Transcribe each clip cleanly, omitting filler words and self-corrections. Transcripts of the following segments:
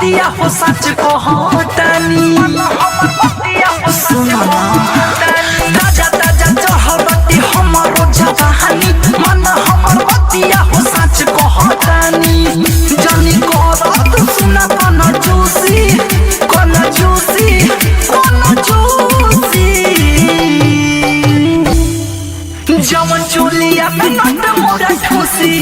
बतिया हो सच कहतानी सुनो ना ताजा ताजा चढ़ती हमारो जवानी मन हमर बतिया हो सच कहतानी जानी करत सुना कना जूसी जवन चोलिया में नट मोरा ठोसी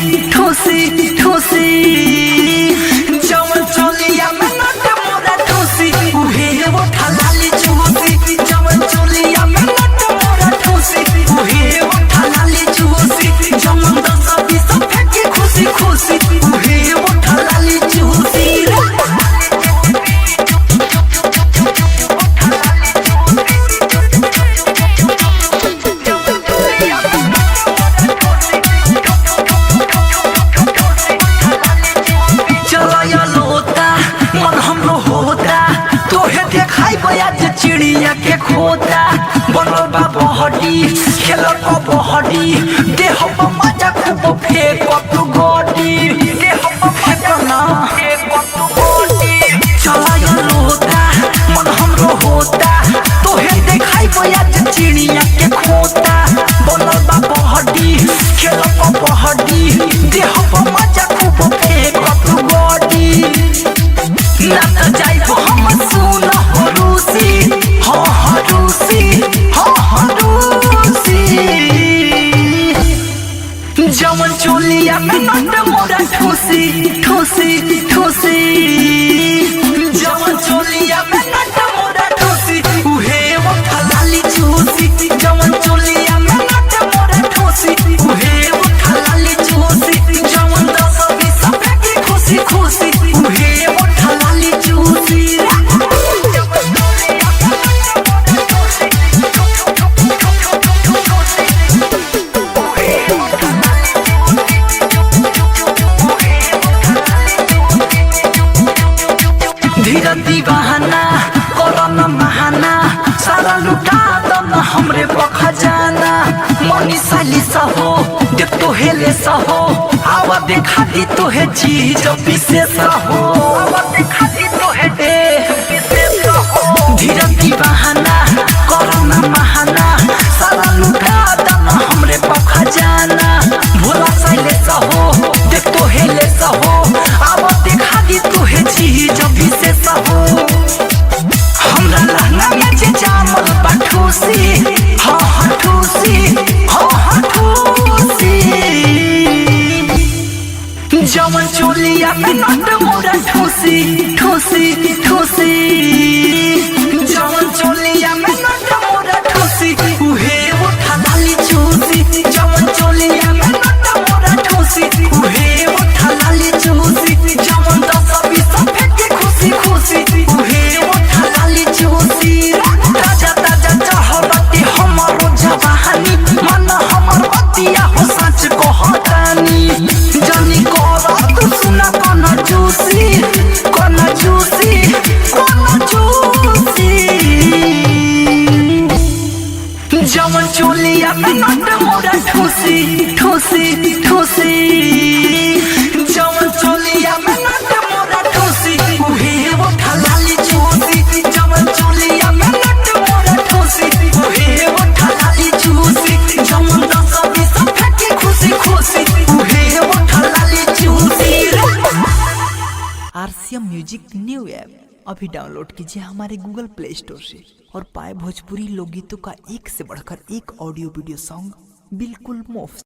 जवन चोलिया में नट मोरा ठोसी उहे वो ठलाली चूसी जवन चोलिया में नट मोरा ठोसी उहे वो ठलाली चूसी जवन 10-20 फेंके खुशी उहे वो ठलाली चूसी चिड़िया के खोता बनल बा बहडी खेलल बा बहडी देह पर मजा खूब फेंकत गोडी देह पर फेंकना चला या लोता मन हमरो होता तोहे देखाई बया चिड़िया के खोता बनल बा बहडी खेलल बा बहडी देह पर मजा खूब फेंकत गोडी ना त जाइबो हम सुन रूसी जवन चोलिया में नट मोरा ठोसी जवन चोलिया में नट मोरा ठोसी उहे वो ठलाली चूसी जवन चोलिया में नट मोरा ठोसी उहे वो ठलाली चूसी जवन 10-20 फेंके खुशी उहे वो ठलाली चूसी दीवाना करन महाना सारा लुटा दन हमरे खजाना मनी साली सहो देख तो हेले सहो आवा देखा दी तो है चीज विशेष हो आवा देखा दी तो है विशेष हो धीरे दीवाना करन महाना सारा लुटा दन हमरे खजाना भोला साले सहो देख तो हेले सहो आवा देखा दी तो है चीज विशेष हो हमरा लहंगा में जे जामल बाठूसी जवन चोलिया में नट मोरा ठोसी जवन चोलिया में नट मोरा ठोसी उहे वो ठलाली चूसी जवन चोलिया में नट मोरा ठोसी उहे वो ठलाली चूसी जवन 10-20 फेंके खुशी उहे वो ठलाली चूसी ताजा ताजा चढ़ती हमारो जवानी मन हमर बतिया हो सच कहतानी जानी करत सुना कना जूसी जवन चोलिया में नट मोरा ठोसी जवन चोलिया में नट मोरा ठोसी उहे वो ठलाली चूसी जवन चोलिया में नट मोरा ठोसी उहे वो ठलाली चूसी जवन 10-20 फेंके खुशी उहे वो ठलाली चूसी। RCM म्यूजिक न्यू ऐप अभी डाउनलोड कीजिए हमारे गूगल प्ले स्टोर से और पाए भोजपुरी लोकगीतों का एक से बढ़कर एक ऑडियो वीडियो सॉन्ग बिल्कुल मुफ्त।